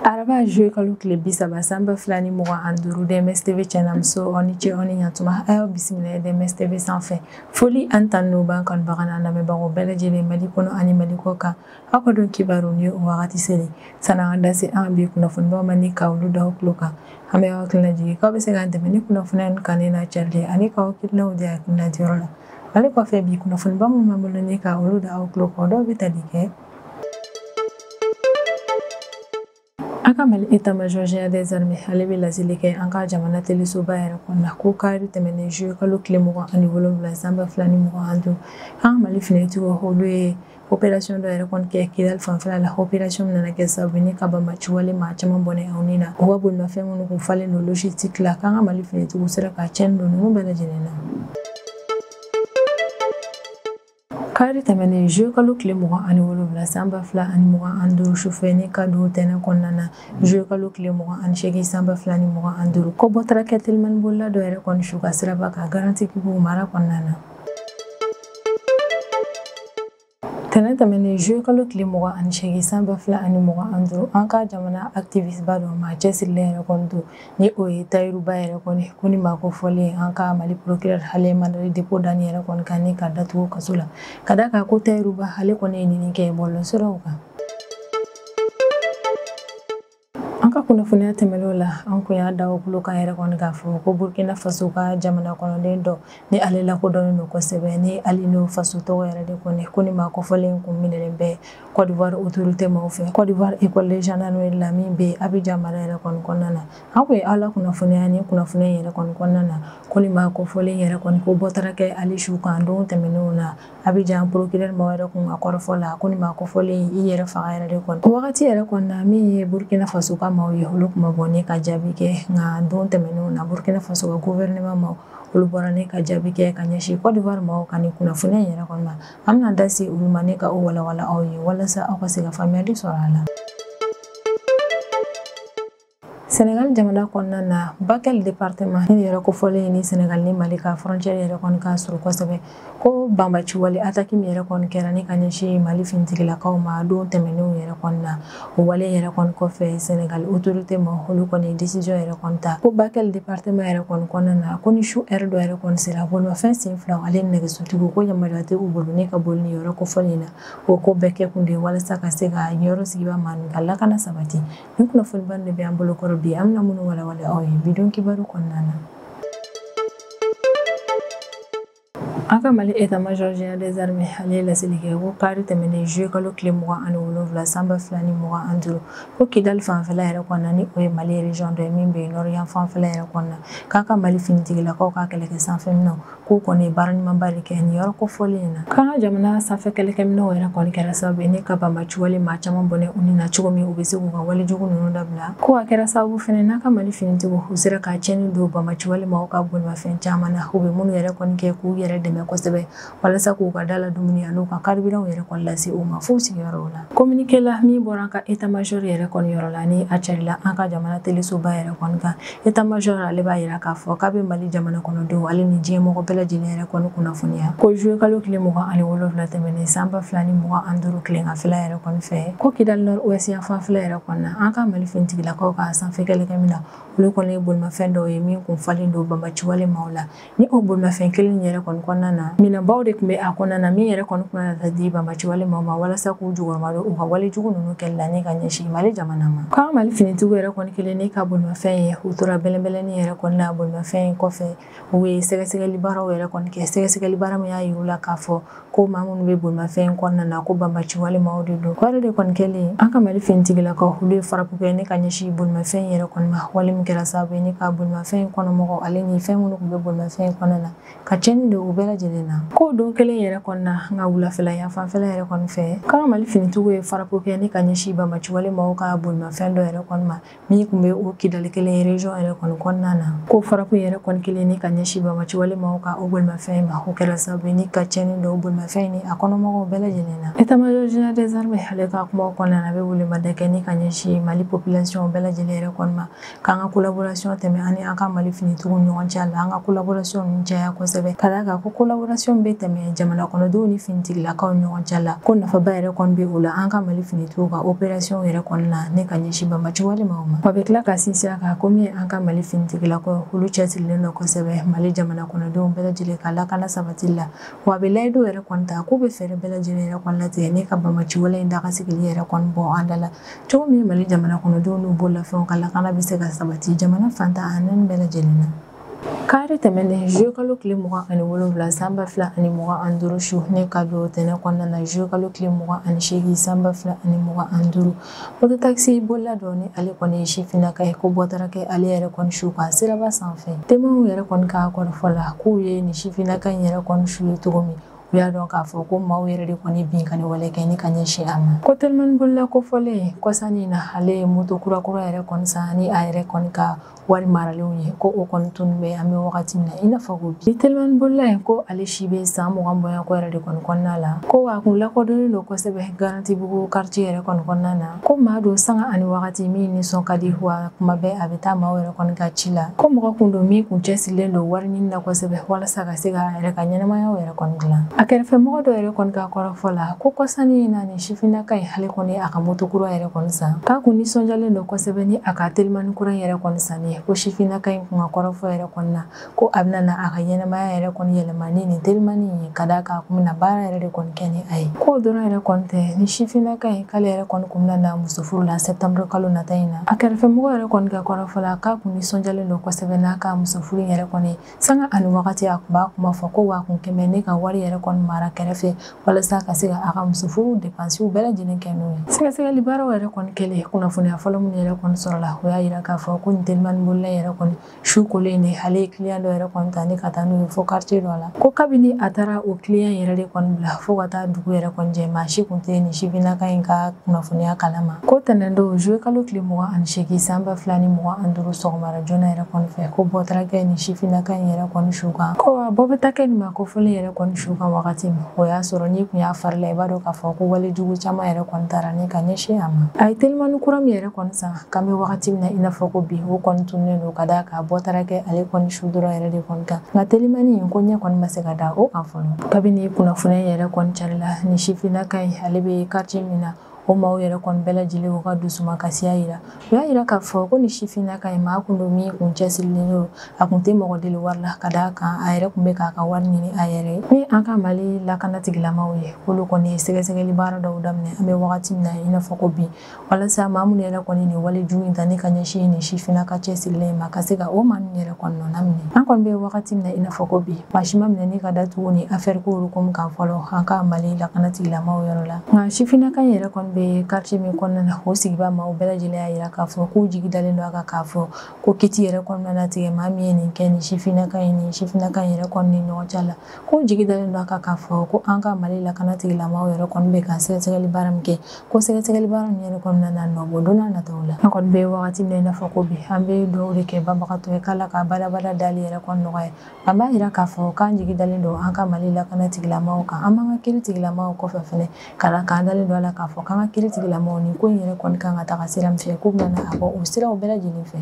Araba joué kalo kile bisaba samba filani mugan ani duuru DMS-TV cɛnamuso aw ni ce aw ni ɲantuma a y'aw bisimila DMS-TV sanfɛ foli an tan n'o b'an kanubaga n'an lamɛnbagaw bɛɛ lajɛlen Mali kɔnɔ ani Mali kɔ kan aw ka dɔn kibaru ni o wagati seli san'an ka da se an bi kunnafonibaw ma ni ka olu da aw tulo kan an bɛ aw hakilina jigin k'aw bɛ se k'an dɛmɛ ni kunnafoniya kannen n'a carili ani k'aw hakilinaw di hakilina diyɔrɔ la ale kɔfɛ bi kunnafoniba minnu b'an bolo ni ka olu da aw tulo kan dɔw bɛ tali kɛ an ka Mali état-major général des armées ale bɛ laseli kɛ an ka jamana telesoba yɛrɛ kɔnɔna ko kari tɛmɛnen juillet kalo tile 27 sanba 2022 an ka Mali finɛtigiw olu ye opération dɔ yɛrɛ kɔni kɛ Kidali fanfɛla la opération nana kɛ sababu ni ka banbaci wale maa caman bɔnɛ aw ni na u ka bolimafɛn minnu kun falen don logistique la k'an ka Mali finɛtigiw sera ka cɛnni don ninnu bɛɛ lajɛlen na. Kari tɛmɛnen juillet kalo tile 27 sanba 2022 sufɛ ni ka don tɛnɛ kɔnɔna na juillet kalo tile 28 sanba 2022 ko bɔtarakɛ telimani bolila dɔ yɛrɛ kɔni su ka siraba ka garanti kibugu mara kɔnɔna na. Tɛnɛ tɛmɛnen juillet kalo tile 28 sanba 2022 an ka jamana activiste ba dɔ maa cɛsirilen yɛrɛ kɔni don ni o ye Tayiruba yɛrɛ kɔni ko ni maa kofɔlen an ka Mali procureur ale mandali dépôt dani yɛrɛ kɔni kan ni ka datugu kaso la ka da kan ko Tayiruba ale kɔni ye ɲini kɛ bɔlɔsiraw kan. An ka kunnafoniya tɛmɛn'o la an kun y'a da o kulo kan yɛrɛ kɔni k'a fɔ ko Burkina Faso ka jamana kɔnɔden dɔ ni ale lakodɔnnen don kosɛbɛ ni ali n'o faso tɔgɔ yɛrɛ de kɔni ko ni maa kɔfɔlen kun minɛlen bɛ Côte d'Ivoire autorité maaw fɛ Côte d'Ivoire école de gendarmerie la min bɛ Abidjan mara yɛrɛ kɔni kɔnɔna na an kun ye ala kunnafoniya ni kunnafoniya yɛrɛ kɔni kɔnɔna na ko ni maa kɔfɔlen yɛrɛ kɔni ko bɔtara kɛ ali su kan don tɛmɛnenw na Abidjan procureur maaw yɛrɛ kun ka kɔrɔfɔ la ko ni maa kɔfɔlen i yɛrɛ faga yɛrɛ de kɔni o wagati yɛrɛ kɔni na min ye Burkina Faso ka maaw ye olu kuma bɔ ne ka jaabi kɛ nka don tɛmɛnenw na Burkina Faso ka gouvernement maaw olu bɔra ne ka jaabi kɛ ka ɲɛsin Côte d'Ivoire maaw ka ni kunnafoniya yɛrɛ kɔni ma an bɛna da se olu ma ne ka o walawala aw ye walasa aw ka se ka faamuyali sɔrɔ a la. Sénégal jamana kɔnɔna na Bakel département ni yɛrɛ kofɔlen ni Sénégal ni Mali ka frontière yɛrɛ kɔni ka surun kosɛbɛ ko banbaci wale attaque min yɛrɛ kɔni kɛra ni ka ɲɛsin Mali finitigilakaw ma don tɛmɛnenw yɛrɛ kɔni na o wale yɛrɛ kɔni kɔfɛ Sénégal autorité ma olu kɔni décision yɛrɛ kɔni ta ko Bakel département yɛrɛ kɔni kɔnɔna na ko ni su heure dɔ yɛrɛ kɔni sera bolimafɛn sen fila ale nɛgɛsotigiw ko yamaruya tɛ u bolo ne ka boli ni yɔrɔ kofɔlen na o ko bɛɛ kɛ kun de walasa ka se ka yɔrɔ sigiba ma ka lakana sabati ni kunnafoniba de bɛ an bolo kɔrɔ bi an bɛna minnu walawala aw ye bidon kibaru kɔnɔna na. An ka Mali état-major général des armées ale laseli kɛ ko kari tɛmɛnen juillet kalo tile 27 sanba 2022 ko Kidali fanfɛla yɛrɛ kɔnɔna ni o ye Mali région dɔ ye min bɛ nord yan fanfɛla yɛrɛ kɔnɔna k'a ka Mali finitigilakaw ka kɛlɛkɛ sanfɛminɛw k'u kɔni ye baara ɲumanba de kɛ nin yɔrɔ kofɔlen na k'an ka jamana sanfɛ kɛlɛkɛminɛw yɛrɛ kɔni kɛra sababu ye ne ka banbaci wale maa caman bɔnɛ u ni na cogo min u bɛ se k'u ka walejugu ninnu dabila ko a kɛra sababu fɛnɛ n'a ka Mali finitigiw u sera ka cɛnni don banbaci wale maaw ka bolimafɛn caman na u bɛ minnu yɛrɛ kɔni kɛ k'u yɛrɛ dɛmɛ kosɛbɛ walasa k'u ka dala dumuni an'u ka carburant yɛrɛ kɔni lase u ma f'u sigiyɔrɔw la communiqué la min bɔra an ka état-major yɛrɛ kɔni yɔrɔ la ni a carila an ka jamana telesoba yɛrɛ kɔni kan état-major ale b'a yira k'a fɔ k'a bɛ Mali jamana kɔnɔdenw ale ni diɲɛ mɔgɔ bɛɛ lajɛlen yɛrɛ kɔni kunnafoniya ko juillet kalo tile 27 tɛmɛnen sanba 2025 tileganfɛla yɛrɛ kɔni fɛ ko Kidali nord ouest yan fanfɛla yɛrɛ kɔni na an ka Mali finitigilakaw ka sanfɛ kɛlɛkɛminɛw olu kɔni ye bolimafɛn dɔw ye min kun falen don banbaci wale maaw la ni o bolimafɛn kelen yɛrɛ kɔni kɔnɔna na minɛnbaw de tun bɛ a kɔnɔna na min yɛrɛ kɔni kun na di banbaci wale maaw ma walasa k'u jugɔrɔma don u ka walejugu ninnu kɛli la ni ka ɲɛsin Mali jamana ma k'an Mali finitigiw yɛrɛ kɔni kelen ni ka bolimafɛn ye u tora bɛlɛnbɛlɛnni yɛrɛ kɔni na bolimafɛn in kɔfɛ u ye sɛgɛsɛgɛli baaraw yɛrɛ kɔni kɛ sɛgɛsɛgɛli baara min y'a yir'u la k'a fɔ ko maa minnu bɛ bolimafɛn in kɔnɔna na ko banbaci wale maaw de don o yɛrɛ de kɔni kɛlen an ka Mali finitigilakaw olu ye farapu kɛ ni ka ɲɛsin bolimafɛn yɛrɛ kɔni ma wale min kɛra sababu ye ni ka bolimafɛn in kɔnɔmɔgɔw ale ni fɛn minnu tun bɛ bolimafɛn in kɔnɔna na ka cɛnni don u bɛɛ lajɛlen na ko don kelen yɛrɛ kɔni na an ka wulafɛla yan fanfɛla yɛrɛ kɔni fɛ k'an ka Mali finitigiw ye farapu kɛ ni ka ɲɛsin banbaci wale maaw ka bolimafɛn dɔ yɛrɛ kɔni ma min tun bɛ o Kidali kelen région yɛrɛ kɔni kɔnɔna na ko farapu yɛrɛ kɔni kelen ni ka ɲɛsin banbaci wale maaw ka o bolimafɛn ma o kɛra sababu ye ni ka cɛnni don o bolimafɛn ni a kɔnɔmɔgɔw bɛɛ lajɛlen na état-major général des armées ale ka kumaw kɔnɔna na a bɛ welemada kɛ ni ka ɲɛsin Mali population bɛɛ lajɛlen yɛrɛ kɔni ma k'an ka collaboration tɛmɛ ani an ka Mali finitigiw ni ɲɔgɔn cɛ la an ka collaboration ninnu caya kosɛbɛ ka d'a kan ko collaboration bɛ tɛmɛ jamana kɔnɔdenw ni finitigilakaw ɲɔgɔn cɛ la ko nafaba yɛrɛ kɔni bɛ o la an ka Mali finitigiw ka opération yɛrɛ kɔni na ne ka ɲɛsin banbaaci waleman ma. Wa bɛ tila ka sinsin a kan ko min an ka Mali finitigilakaw olu cɛsirilen don kosɛbɛ Mali jamana kɔnɔdenw bɛɛ lajɛlen ka lakana sabatili la. Wa a bɛ layidu yɛrɛ kɔni ta k'u bɛ fɛɛrɛ bɛɛ lajɛlen yɛrɛ kɔni latigɛ ne ka banbaaci wale in dagasigili yɛrɛ kɔni bɔ an da la cogo min Mali jamana kɔnɔdenw n'u bololafɛnw ka lakana bɛ se ka sabati jamana fantan a naani bɛɛ lajɛlen na. Kari tɛmɛnen juillet kalo tile 27 san 2025 su ne ka don tɛnɛ kɔnɔna na juillet kalo tile 28 san 2025 moto taxi bolila dɔ ni ale kɔni ye sifinnaka ye ko bɔ taara kɛ ale yɛrɛ kɔni su ka siraba sanfɛ témoins yɛrɛ kɔni ka kɔrɔfɔ la k'u ye ni sifinnaka in yɛrɛ kɔni su ye cogo min u y'a dɔn k'a fɔ ko maaw yɛrɛ de kɔni bin ka ni wale kɛ ni ka ɲɛsin a ma. Ko telimani bolila kofɔlen kɔsani na ale ye moto kurakura yɛrɛ kɔni san ni a yɛrɛ kɔni ka wari maralenw ye ko o kɔni tun bɛ an bɛ wagati min na i n'a fɔ ko bi telimani bolila in ko ale si bɛ san 20 bɔɲɔgɔnko yɛrɛ de kɔni kɔnɔna la ko wa a kun lakodɔnnen don kosɛbɛ Garantibugu quartier yɛrɛ kɔni kɔnɔna na ko maa don sanga ani wagati min nisɔn ka di wa kuma bɛɛ a bɛ taa maaw yɛrɛ kɔni ka ci la ko mɔgɔ kun don min kun cɛsirilen don wari ɲini na kosɛbɛ walasa ka se ka a yɛrɛ ka ɲɛnɛmayaw yɛrɛ kɔni dilan. A kɛrɛfɛmɔgɔ dɔ yɛrɛ kɔni ka kɔrɔfɔ la ko kɔsani in na ni sifinnaka in hali kɔni a ka moto kura yɛrɛ kɔni san k'a kun nisɔndiyalen don kosɛbɛ ni a ka telimani kura yɛrɛ kɔni sanni ko sifinnaka in kun ka kɔrɔfɔ yɛrɛ kɔni na ko a bɛna na a ka ɲɛnɛmaya yɛrɛ kɔni yɛlɛma ni nin telimani in ye ka d'a kan a kun bɛna baara yɛrɛ de kɔni kɛ ni a ye k'o dɔrɔn yɛrɛ kɔni tɛ ni sifinnaka in k'ale yɛrɛ kɔni kun bɛna na muso furu la septembre kalo nata in na a kɛrɛfɛmɔgɔ yɛrɛ kɔni ka kɔrɔfɔ la k'a kun nisɔndiyalen don kosɛbɛ n'a ka muso furu yɛrɛ kɔni sanga ani wagati a kun b'a kuma fɔ ko wa kun kɛmɛ ne ka wari yɛrɛ kɔni mara kɛrɛfɛ walasa ka se ka a ka muso furu dépenses bɛɛ lajɛlen kɛ n'o ye sɛgɛsɛgɛli baaraw yɛrɛ kɔni kɛlen kunnafoniya fɔlɔ minnu yɛrɛ kɔni sɔrɔla o y'a yira k'a fɔ ko nin telimani bolila yɛrɛ kɔni su kolen de ale ye client dɔ yɛrɛ kɔni ta ni ka taa n'o ye fo quartier dɔ la ko kabini a taara o client yɛrɛ de kɔni bila fo ka taa dugu yɛrɛ kɔni jɛ maa si kun tɛ nin sifinnaka in ka kunnafoniya kalama ko tɛnɛn don juillet kalo tile 28 san 2025 sɔgɔmara joona yɛrɛ kɔni fɛ ko bɔ taara kɛ nin sifinnaka in yɛrɛ kɔni su kan ko a bɔ bɛ taa kɛ nin ma ko fɔlen yɛrɛ kɔni su kan wagati min o y'a sɔrɔ ni kun y'a farila i b'a dɔn k'a fɔ ko wale jugu caman yɛrɛ kɔni taara ni ka ɲɛsin a ma a ye telimani kura min yɛrɛ kɔni san k'an bɛ wagati min na i n'a fɔ ko bi o kɔni tunnen don ka d'a kan bɔ taara kɛ ale kɔni su dɔrɔn yɛrɛ de kɔni kan nka telimani in ko ɲɛ kɔni ma se ka da o kan fɔlɔ kabini kunnafoniya yɛrɛ kɔni carila ni sifinnaka in ale bɛ quartier min na o maaw yɛrɛ kɔni bɛɛ lajɛlen u ka dusuma kasiya yira u y'a yira k'a fɔ ko ni sifinnaka in maa kun don min kun cɛsirilen don a kun tɛ mɔgɔ deli wari la ka d'a kan a yɛrɛ kun bɛ k'a ka wari ɲini a yɛrɛ ye ni an ka Mali lakanatigilamaaw ye k'olu kɔni ye sɛgɛsɛgɛli baara dɔw daminɛ an bɛ wagati min na i n'a fɔ ko bi walasa maa minnu yɛrɛ kɔni nin wale jugu in ta ni ka ɲɛsin nin sifinnaka cɛsirilen ma ka se ka o maa ninnu yɛrɛ kɔni nɔ minɛ an kɔni bɛ wagati min na i n'a fɔ ko bi maa si ma minɛ ni ka datugu ni affaire ko komi kan fɔlɔ an ka Mali lakanatigilamaaw yɔrɔ la nka sifinnaka in yɛrɛ kɔni bɛ quartier min kɔnɔna na o sigibaa maaw bɛɛ lajɛlen y'a yira k'a fɔ k'u jigi dalen don a kan k'a fɔ ko kiti yɛrɛ kɔnɔna na tigɛ maa min ye nin kɛ nin sifinnaka in yɛrɛ kɔni ni ɲɔgɔn cɛ la k'u jigi dalen don a kan k'a fɔ ko an ka Mali lakanatigilamaaw yɛrɛ kɔni bɛ ka sɛgɛsɛgɛli baara min kɛ ko sɛgɛsɛgɛli baara min yɛrɛ kɔnɔna na nɔbɔ don n'a nataw la an kɔni bɛ wagati min na i n'a fɔ ko bi an bɛ dugawu de kɛ banbagatɔ ye k'Ala ka badabada dali yɛrɛ kɔni nɔgɔya an b'a yira k'a fɔ k'an jigi dalen don an ka Mali lakanatigilamaaw kan an b'an ka kiiritigilamaw kɔfɛ fɛnɛ k'an dalen don a la k'a fɔ k'an ka kiiritigilamaw nin ko in yɛrɛ kɔni kan ka taga sira min fɛ k'u bɛna a bɔ o siraw bɛɛ lajɛlen fɛ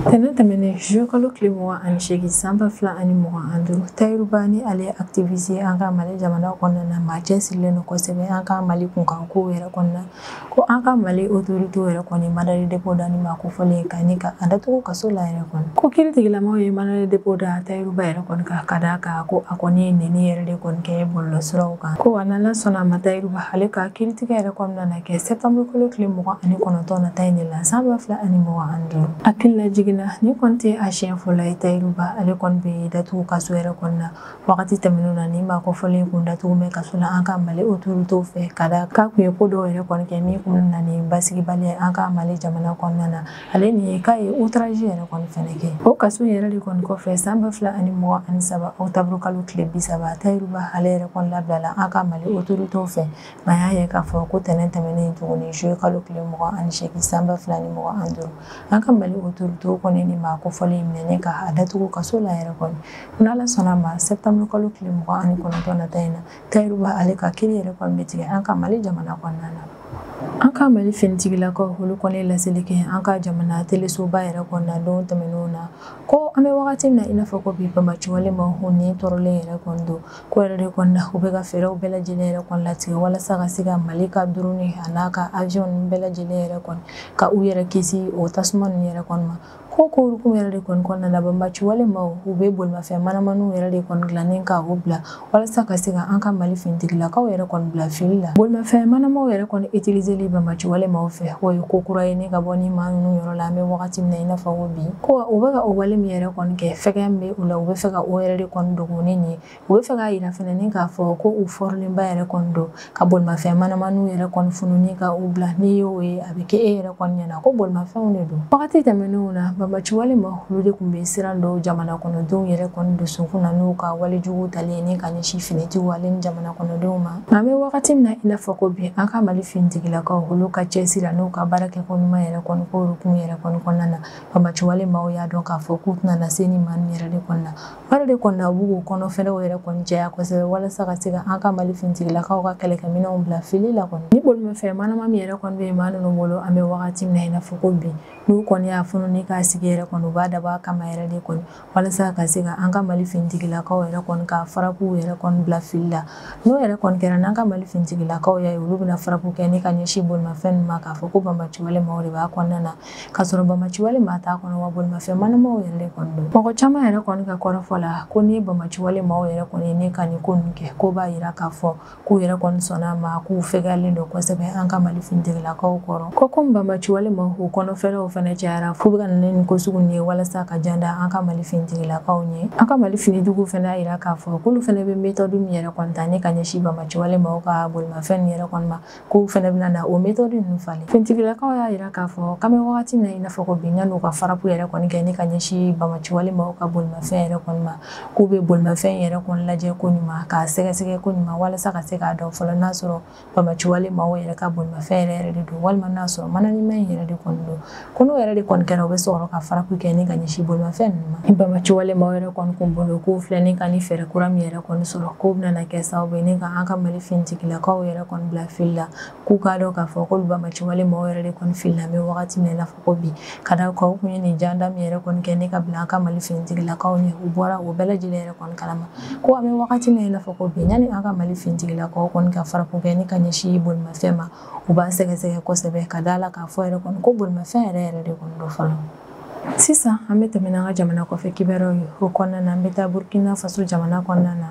tɛnɛn tɛmɛnen juillet kalo tile 28 san 2025 Tayiruba ni ale activiste an ka Mali jamana kɔnɔna na maa cɛsirilen don kosɛbɛ an ka Mali kunkanko yɛrɛ kɔnɔna ko an ka Mali autorité yɛrɛ kɔni mandat de dépôt da ni maa kofɔlen ka ni ka a datugu kaso la yɛrɛ kɔni ko kiiritigilamaw ye mandat de dépôt da Tayiruba yɛrɛ kɔni kan ka d'a kan ko a kɔni ye nɛni yɛrɛ de kɔni kɛ bɔlɔlɔsiraw kan ko wa n'Ala sɔnna a ma Tayiruba ale ka kiiritigɛ yɛrɛ kɔnɔna na kɛ septembre kalo tile 29 nata in de la san 2025 hakili lajiginna ni kɔni tɛ a siɲɛ fɔlɔ ye Tayiruba ale kɔni bɛ datugu kaso yɛrɛ kɔnɔna na wagati tɛmɛnenw na ni maa kofɔlen kun datugu mɛ kaso la an ka Mali autorité fɛ ka d'a kan kun ye ko dɔw yɛrɛ kɔni kɛ min kun na ni basigibali ye an ka Mali jamana kɔnɔna na ale nin ye k'a ye outrage yɛrɛ kɔni fɛnɛ kɛ o kaso yɛrɛ de kɔni kɔfɛ san 2023 octobre kalo tile 30 Tayiruba ale yɛrɛ kɔni labilala an ka Mali autorité fɛ nka y'a ye k'a fɔ ko tɛnɛn tɛmɛnen tuguni juillet kalo tile 28 san 2025 an ka Mali autorité kɔni ni maa kofɔlen minɛnen ka a datugu kaso la yɛrɛ kɔni n'Ala sɔnna ma septembre kalo tile 29 nata in na Tayiruba ale ka kiiri yɛrɛ kɔni bɛ tigɛ an ka Mali jamana kɔnɔna na An ka Mali finitigilakaw olu kɔni laseli kɛ an ka jamana telesoba yɛrɛ kɔnɔna don tɛmɛnenw na ko an bɛ wagati min na i n'a fɔ ko bi bamaciwale ma ni tɔɔrɔlen yɛrɛ kɔni don ko yɛrɛ de kɔni na u bɛ ka fɛɛrɛw bɛɛ lajɛlen yɛrɛ kɔni latigɛ walasa ka se ka Mali ka drone a n'a ka avion bɛɛ lajɛlen yɛrɛ kɔni ka u yɛrɛ kisi o tasuma ninnu yɛrɛ kɔni ma ko hukumu yɛrɛ de kɔni kɔnɔna na bamaciwale ma u bɛ bolimafɛn manamaniw yɛrɛ de kɔni dilannen ka o bila walasa ka se ka an ka Mali finitigilakaw yɛrɛ kɔni bila fili la bolimafɛn manamaw yɛrɛ kɔni utiliseli bamaciwale ma fɛ o ye ko kura ye ne ka bɔ ni maa ninnu yɔrɔ la an bɛ wagati min na i n'a fɔ ko bi ko u bɛ ka o wale min yɛrɛ kɔni kɛ fɛgɛya min bɛ u la u bɛ fɛ ka o yɛrɛ de kɔni dogo ne nin u bɛ fɛ k'a yira fɛnɛ ni k'a fɔ ko u fɔrilenba yɛrɛ kɔni don ka bolimafɛn manamaniw yɛrɛ kɔni fununi ka u bila n'i y'o ye a bɛ kɛ e yɛrɛ kɔni ɲɛna ko bolimafɛnw de don wagati tɛmɛnenw na bamaciwale ma olu de tun bɛ siran dɔw jamana kɔnɔdenw yɛrɛ kɔni dusukun na n'u ka walejugu talen ni ka ɲɛsin finitigiw ale ni jamana kɔnɔdenw ma an bɛ wagati min na i n'a fɔ ko bi an ka Mali finitigilakaw olu ka cɛsiri n'u ka baarakɛko ɲuman yɛrɛ kɔni ko hukumu yɛrɛ kɔni kɔnɔna na bamaciwale maaw y'a dɔn k'a fɔ k'u tɛna na se ni maa yɛrɛ de kɔnɔna wɛrɛ de kɔnɔna u b'u kɔnɔ fɛnɛw yɛrɛ kɔni caya kosɛbɛ walasa ka se ka an ka Mali finitigilakaw ka kɛlɛkɛminɛnw bila fili la kɔni ni bolimafɛn manama min yɛrɛ kɔni bɛ maa ninnu bolo an bɛ wagati min na i n'a fɔ ko bi n'u kɔni y'a funu ni k'a sigi yɛrɛ kɔni u b'a dabɔ a kama yɛrɛ de kɔni walasa ka se ka an ka Mali finitigilakaw yɛrɛ kɔni ka farapu yɛrɛ kɔni bila fili la n'o yɛrɛ kɔni kɛra n'an ka Mali finitigilakaw y'a ye olu bɛna farapu kɛ ni ka ɲɛsin bolimafɛn ninnu ma k'a fɔ ko bamaciwale maaw de b'a kɔnɔna na k'a sɔrɔ bamaciwale maa t'a kɔnɔ wa bolimafɛn manamaw yɛrɛ de kɔni don mɔgɔ caman yɛrɛ kɔni ka kɔrɔfɔ la ko ni bamaciwale maaw yɛrɛ kɔni ye ne ka nin ko ninnu kɛ ko b'a yira k'a fɔ k'u yɛrɛ kɔni sɔnna a ma k'u fɛgɛyalen don kosɛbɛ an ka Mali finitigilakaw kɔrɔ ko komi bamaciwale maaw u kɔnɔfɛrɛw fɛnɛ cayara f'u bɛ ka na ni ko sugu ye walasa ka janda an ka Mali finitigilakaw ɲɛ an ka Mali finitigiw fɛnɛ y'a yira k'a fɔ k'olu fɛnɛ bɛ méthode min yɛrɛ kɔni ta ni ka ɲɛsin bamaciwale maaw ka bolimafɛn yɛrɛ kɔni ma k'u fɛnɛ bɛna na o méthode ninnu falen finitigilakaw y'a yira k'a fɔ k'an bɛ wagati min na i n'a fɔ ko bi yan'u ka farapu yɛrɛ kɔni kɛ ni ka ɲɛsin bamaciwale maaw ka bolimafɛn yɛrɛ kɔni ma k'u bɛ bolimafɛn yɛrɛ kɔni lajɛ ko ɲuman k'a sɛgɛsɛgɛ ko ɲuman walasa ka se k'a dɔn fɔlɔ n'a sɔrɔ bamaciwale maaw yɛrɛ ka bolimafɛn yɛrɛ de don walima n'a sɔrɔ mananima yɛrɛ de kɔni don ko n'o yɛrɛ de kɔni kɛra u bɛ sɔrɔ ka farapu kɛ ni ka ɲɛsin bolimafɛn ninnu ma ni bamaciwale maaw yɛrɛ kɔni kun bolo k'u filɛ ni ka ni fɛɛrɛ kura min yɛrɛ kɔni sɔrɔ k'o bɛna kɛ sababu ye ni ka an ka Mali finitigilakaw yɛrɛ kɔni bila fili la k'u k'a dɔn k'a fɔ k'olu bamaciwale maaw yɛrɛ de kɔni fili la an bɛ wagati min na i n'a fɔ ko bi ka da u kun ye nin janda min yɛrɛ kɔni kɛ ni ka bila an ka Mali finitigilakaw ɲɛ u bɔra o bɛɛ lajɛlen yɛrɛ kɔni kalama ko an bɛ wagati min na i n'a fɔ ko bi yanni an ka Mali finitigilakaw kɔni ka farapu kɛ ni ka ɲɛsin bolimafɛn ma u b'a sɛgɛsɛgɛ kosɛbɛ ka da la k'a fɔ yɛrɛ kɔni ko bolimafɛn yɛrɛ de kɔni don fɔlɔ sisan an bɛ tɛmɛ n'an ka jamana kɔfɛ kibaruyaw ye o kɔnɔna na an bɛ taa Burkina Faso jamana kɔnɔna na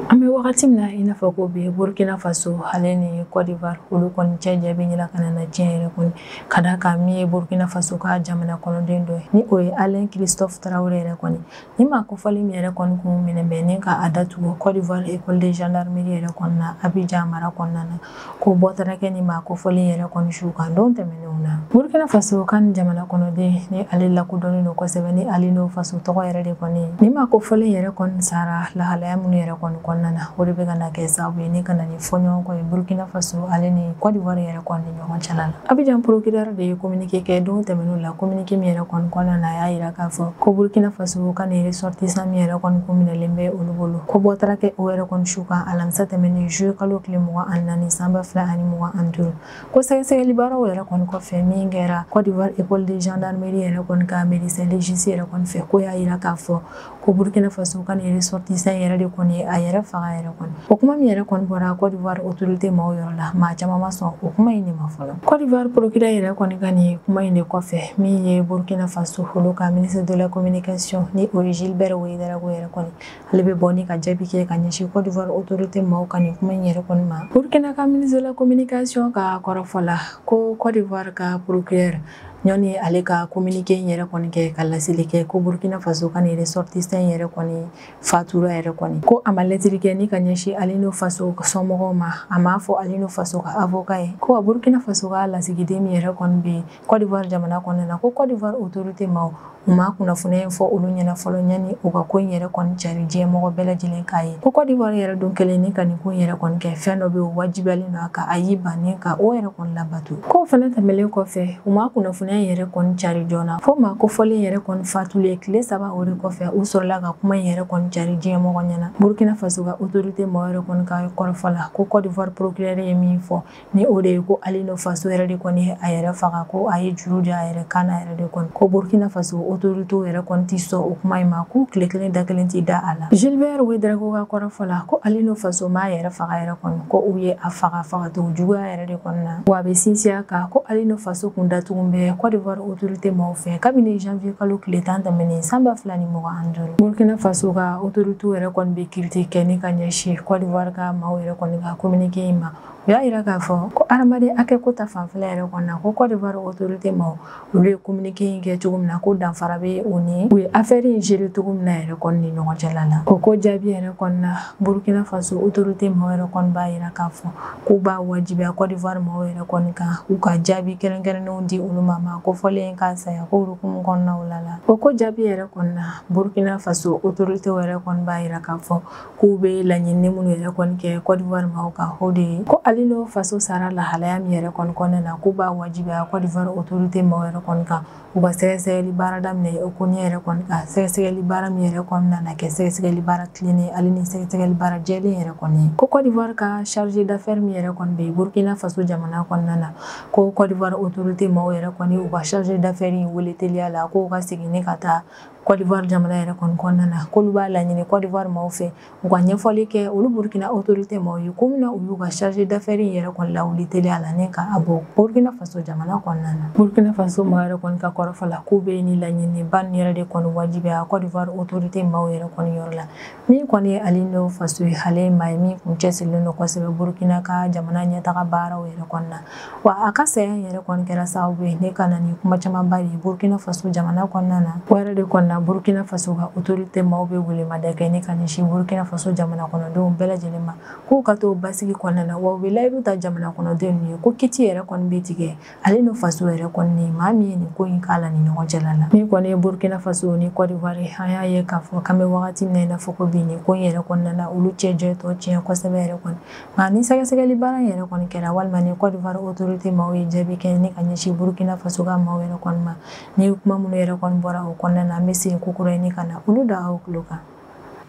an bɛ wagati min na i n'a fɔ ko bi Burkina Faso ale ni Côte d'Ivoire olu kɔni cɛ jɛ bɛ ɲɛna ka na diɲɛ yɛrɛ kɔni ka da kan min ye Burkina Faso ka jamana kɔnɔden dɔ ye ni o ye Alain Christophe Traoré yɛrɛ kɔni ni maa kofɔli min yɛrɛ kɔni kun minɛ bɛ ni ka a datugu Côte d'Ivoire école de gendarmerie yɛrɛ kɔni na Abidjan mara kɔnɔna na ko bɔtara kɛ ni maa kofɔli yɛrɛ kɔni su kan don tɛmɛnenw na Burkina Faso ka ni jamana kɔnɔden ni ale lakodɔnnen don kosɛbɛ ni ale n'o faso tɔgɔ yɛrɛ de kɔni ni maa kofɔli yɛrɛ kɔni sara lahalaya minnu yɛrɛ kɔni kɔnɔna na o de bɛ ka na kɛ sababu ye ni ka na ni fɔɲɔgɔnkɔ ye Burkina Faso ale ni Côte d'Ivoire yɛrɛ kɔni ni ɲɔgɔn cɛla la Abidjan procureur de ye communiqué kɛ don tɛmɛnenw la communiqué min yɛrɛ kɔni kɔnɔna na a y'a yira k'a fɔ ko Burkina Faso ka ni ressortissant min yɛrɛ kɔni ko minɛlen bɛ olu bolo ko bɔtara kɛ o yɛrɛ kɔni su kan alamisa tɛmɛnen juillet kalo tile 24 san 2025 ko sɛgɛsɛgɛli baaraw yɛrɛ kɔni kɔfɛ min kɛra Côte d'Ivoire école de gendarmerie yɛrɛ kɔni ka médecin légiste yɛrɛ kɔni fɛ ko y'a yira k'a fɔ ko Burkina Faso ka ni ressortissant yɛrɛ de kɔni ye a yɛrɛ faga yɛrɛ kɔni o kuma min yɛrɛ kɔni bɔra Côte d'Ivoire autorité maaw yɔrɔ la maa caman ma sɔn o kuma in de ma fɔlɔ Côte d'Ivoire procureur yɛrɛ kɔni ka nin kuma in de kɔfɛ min ye Burkina Faso olu ka ministre de la communication ni o ye Gilbert Ouédraogo yɛrɛ kɔni ale bɛ bɔ ni ka jaabi kɛ ka ɲɛsin Côte d'Ivoire autorité maaw ka nin kuma in yɛrɛ kɔni ma Burkina ka ministre de la communication ka kɔrɔfɔ la ko Côte d'Ivoire ka procureur ɲɔni ale ka communiqué in yɛrɛ kɔni kɛ ka laseli kɛ ko Burkina Faso ka ni ressortissant yɛrɛ kɔni fatura yɛrɛ kɔni ko a ma lettre kɛ ni ka ɲɛsin ale n'o faso somɔgɔw ma a m'a fɔ ale n'o faso ka avocat ye ko wa Burkina Faso ka lasigiden min yɛrɛ kɔni bɛ Côte d'Ivoire jamana kɔnɔna na ko Côte d'Ivoire autorité maaw u ma kunnafoniya in fɔ olu ɲɛna fɔlɔ ɲani u ka ko in yɛrɛ kɔni cari diɲɛmɔgɔ bɛɛ lajɛlen k'a ye ko Côte d'Ivoire yɛrɛ don kelen ni ka nin ko in yɛrɛ kɔni kɛ fɛn dɔ bɛ o wajibiyalen don a kan a y'i bannen ka o yɛrɛ kɔni labato ko fɛnɛ tɛmɛlen kɔfɛ u ma kunnafoniya kunnafoniya yɛrɛ kɔni cari joona fo maa kofɔlen yɛrɛ kɔni fatulen tile 3 o de kɔfɛ u sɔrɔla ka kuma yɛrɛ kɔni cari diɲɛmɔgɔ ɲɛna. Burkina Faso ka autorité mɔgɔ yɛrɛ kɔni ka kɔrɔfɔ la ko Côte d'Ivoire procureur ye min fɔ ni o de ye ko Alino Faso yɛrɛ de kɔni ye a yɛrɛ faga ko a ye juru di a yɛrɛ kan na yɛrɛ de kɔni ko Burkina Faso autorité yɛrɛ kɔni ti sɔn o kuma in ma k'u tile kelen da kelen ti da a la. Gilbert Ouédraogo ka kɔrɔfɔ la ko Alino Faso m'a yɛrɛ faga yɛrɛ kɔni ko u ye a faga fagacogo juguya yɛrɛ de kɔni na wa a bɛ sinsiya kan ko Alino Faso kun datugun bɛ Côte d'Ivoire autorité mɔgɔw fɛ kabini janvier kalo tile 10 tɛmɛnen san 2025. Burkina Faso ka autorité yɛrɛ kɔni bɛ critique kɛ ni ka ɲɛsin Côte d'Ivoire ka maaw yɛrɛ kɔni ka communiqué in ma. U y'a yira k'a fɔ ko adamaden hakɛ ko ta fanfɛla yɛrɛ kɔni na ko Côte d'Ivoire autorité maaw olu ye communiqué in kɛ cogo min na ko danfara bɛ o ni u ye affaire in gérer cogo min na yɛrɛ kɔni ni ɲɔgɔn cɛla la. O ko jaabi yɛrɛ kɔni na Burkina Faso autorité maaw yɛrɛ kɔni b'a yira k'a fɔ k'u b'a wajibiya Côte d'Ivoire maaw yɛrɛ kɔni kan u ka jaabi kɛrɛnkɛrɛnnenw di olu ma ko fɔlen k'a saya ko hukumu kɔnɔnaw la. O ko jaabi yɛrɛ kɔni na Burkina Faso autorité yɛrɛ kɔni b'a yira k'a fɔ k'u bɛ laɲini minnu yɛrɛ kɔni kɛ Côte d'Ivoire maaw kan o de ye ko Alino Faso sara lahalaya min yɛrɛ kɔni kɔnɔna na k'u b'a wajibiya Côte d'Ivoire autorité maaw yɛrɛ kɔni kan u ka sɛgɛsɛgɛli baara daminɛ o ko ɲɛ yɛrɛ kɔni kan sɛgɛsɛgɛli baara min yɛrɛ kɔni nana kɛ sɛgɛsɛgɛli baara tilennen ale ni sɛgɛsɛgɛli baara jɛlen yɛrɛ kɔni ko Côte d'Ivoire ka chargé d'affaires min yɛrɛ kɔni bɛ Burkina Faso jamana kɔnɔna na ko Côte d'Ivoire autorité maaw yɛrɛ kɔni u ka chargé d'affaires in wele teliya la k'u ka segin ka taa Côte d'Ivoire jamana yɛrɛ kɔni kɔnɔna na k'olu b'a laɲini Côte d'Ivoire maaw fɛ u ka ɲɛfɔli kɛ olu Burkina autorité maaw ye ko mina u y'u ka chargé d'affaires in yɛrɛ kɔni lawuli teliya la ni ka a bɔ Burkina Faso jamana kɔnɔna na. Burkina Faso maaw yɛrɛ kɔni ka kɔrɔfɔ la k'u bɛ ni laɲini ba nin yɛrɛ de kɔni wajibiya Côte d'Ivoire autorité maaw yɛrɛ kɔni yɔrɔ la min kɔni ye Alino Faso ye ale maa ye min kun cɛsirilen don kosɛbɛ Burkina ka jamana ɲɛtaga baaraw yɛrɛ kɔni na wa a ka saya yɛrɛ kɔni kɛra sababu ye ne ka na ni kuma camanba de ye Burkina Faso jamana kɔnɔna na o yɛrɛ de kɔni na Burkina Faso ka autorité maaw bɛ welemada kɛ ni ka ɲɛsin Burkina Faso jamana kɔnɔdenw bɛɛ lajɛlen ma k'u ka to basigi kɔnɔna na wa u bɛ layidu ta jamana kɔnɔdenw ye ko kiti yɛrɛ kɔni bɛ tigɛ Alino Faso yɛrɛ kɔni ni maa min ye nin ko in k'a la ni ɲɔgɔn cɛla la min kɔni ye Burkina Faso ni Côte d'Ivoire an y'a ye k'a fɔ k'an bɛ wagati min na i n'a fɔ ko bi nin ko in yɛrɛ kɔnɔna na olu cɛ jɛ tɔ tiɲɛ kosɛbɛ yɛrɛ kɔni nka ni sɛgɛsɛgɛli baara yɛrɛ kɔni kɛra walima ni Côte d'Ivoire autorité maaw ye jaabi kɛ ni ka ɲɛsin Burkina Faso ka maaw yɛrɛ kɔni ma ni kuma minnu yɛrɛ kɔni bɔra o kɔnɔna na an bɛ segin kokura ni ka na olu da aw tulo kan.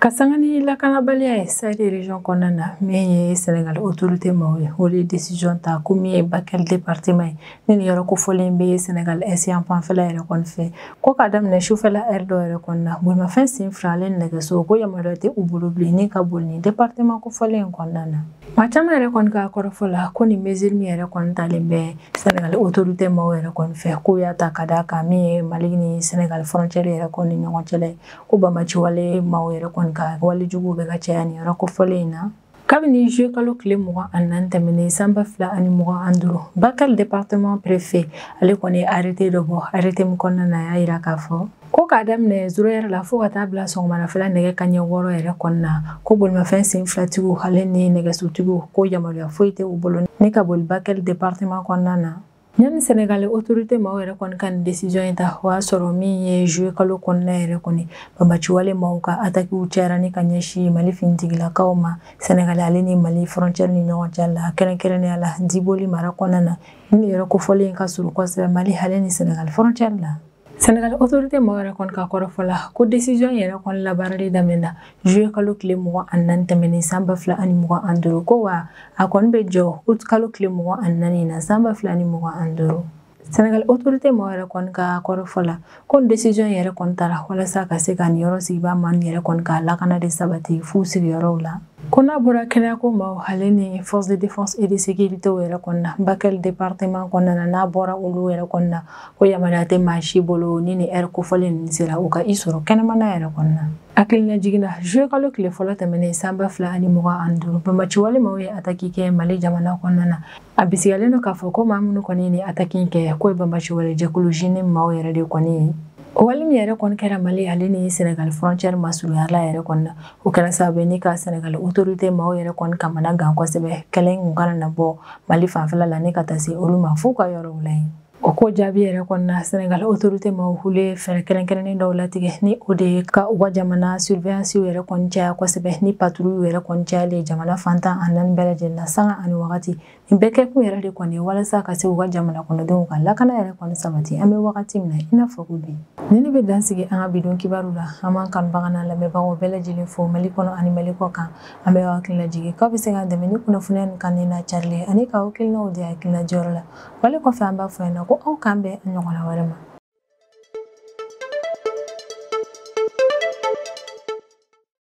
Ka sanga ni lakanabaliya ye Sahel région kɔnɔna na min ye Sénégal autorité maaw ye o de décision ta ko min ye Bakel département ye ni nin yɔrɔ kofɔlen bɛ Sénégal est yan fanfɛla yɛrɛ kɔni fɛ ko ka daminɛ sufɛla heure dɔ yɛrɛ kɔni na bolimafɛn sen fila ale nɛgɛso ko yamaruya tɛ u bolo bilen ni ka boli ni département kofɔlen in kɔnɔna na. Maa caman yɛrɛ kɔni ka kɔrɔfɔ la ko nin mesure min yɛrɛ kɔni talen bɛ Sénégal autorité maaw yɛrɛ kɔni fɛ k'u y'a ta ka d'a kan min ye Mali ni Sénégal frontière yɛrɛ kɔni ni ɲɔgɔn cɛla ye ko banbaciwale maaw yɛrɛ kɔni ka walejugu bɛ ka caya nin yɔrɔ kofɔlen in na kabini juillet kalo tile 24 tɛmɛnen san 2025 Bakel département préfet ale kɔni ye arrêté dɔ bɔ arrêté min kɔnɔna na a y'a yira k'a fɔ ko k'a daminɛ 0 heure la fo ka taa bila sɔgɔmadafɛla nɛgɛ kaɲɛ 6 yɛrɛ kɔnɔna na ko bolimafɛn sen filatigiw ale ni nɛgɛsotigiw ko yamaruya foyi tɛ u bolo ni ka boli Bakel département kɔnɔna na. Ɲani Sénégal autorité maaw yɛrɛ kɔni ka nin décision in ta o y'a sɔrɔ min ye juillet kalo kɔnɔna yɛrɛ kɔni banbaciwale maaw ka attaquew cayara ni ka ɲɛsin Mali finitigilakaw ma Sénégal ale ni Mali frontière ni ɲɔgɔn cɛ la kɛrɛnkɛrɛnnenya la Diboli mara kɔnɔna na ni yɛrɛ kofɔlen ka surun kosɛbɛ Mali ale ni Sénégal frontière la. Sénégal autorité maaw yɛrɛ kɔni ka kɔrɔfɔ la ko décision yɛrɛ kɔni labaarali daminɛna juillet kalo tile 24 tɛmɛnen san 2025 ko wa a kɔni bɛ jɔ août kalo tile 24 na san 2025. Sénégal autorité maaw yɛrɛ kɔni ka kɔrɔfɔ la ko décision yɛrɛ kɔni tara walasa ka se ka nin yɔrɔ sigibaa ma nin yɛrɛ kɔni ka lakana de sabati f'u sigiyɔrɔw la. Ko n'a bɔra kɛnɛyako maaw ale ni force de défense et de sécurité yɛrɛ kɔni na Bakel département kɔnɔna na n'a bɔra olu yɛrɛ kɔni na ko yamaruya tɛ maa si bolo ni nin heure kofɔlen ninnu sera u ka i sɔrɔ kɛnɛmana yɛrɛ kɔni na. Hakilina jiginna juillet kalo tile fɔlɔ tɛmɛnen san 2025 banbaciwale maaw ye attaque kɛ Mali jamana kɔnɔna na a bisigalen don k'a fɔ ko maa minnu kɔni ye nin attaque kɛ ko ye banbaciwale jɛkulu G9 maaw yɛrɛ de kɔni ye. O wale min yɛrɛ kɔni kɛra Mali ale ni Sénégal frontière masurunyala yɛrɛ kɔni na o kɛra sababu ni ka Sénégal autorité maaw yɛrɛ kɔni kamana gan kosɛbɛ kɛlɛ in kun kana na bɔ Mali fanfɛla la ni ka taa se olu ma f'u ka yɔrɔw la yen. O ko jaabi yɛrɛ kɔnɔna Sénégal autorité ma wule fɛɛrɛ kɛrɛnkɛrɛnnen dɔw latigɛ ni o de ye ka u ka jamana surveillance yɛrɛ kɔni caya kosɛbɛ ni patrouille yɛrɛ kɔni cayalen jamana fantan a 4 bɛɛ lajɛlen na sanga ani wagati nin bɛɛ kɛkun yɛrɛ de kɔni walasa ka se u ka jamana kɔnɔdenw ka lakana yɛrɛ kɔni sabati an bɛ wagati min na i n'a fɔ ko bi ni ne bɛ dansigi an ka bidon kibaru la an b'an kanubaga n'a lamɛnbagaw bɛɛ lajɛlen fo Mali kɔnɔ ani Mali kɔ kan an bɛ hakili lajigin k'aw bɛ se k'an dɛmɛ ni kunnafoniya nin kan n'a carili ani ka hakilinaw di hakilina jɔyɔrɔ la wale kɔfɛ an b'a fɔ yan ko aw k'an bɛn ɲɔgɔnna wɛrɛ ma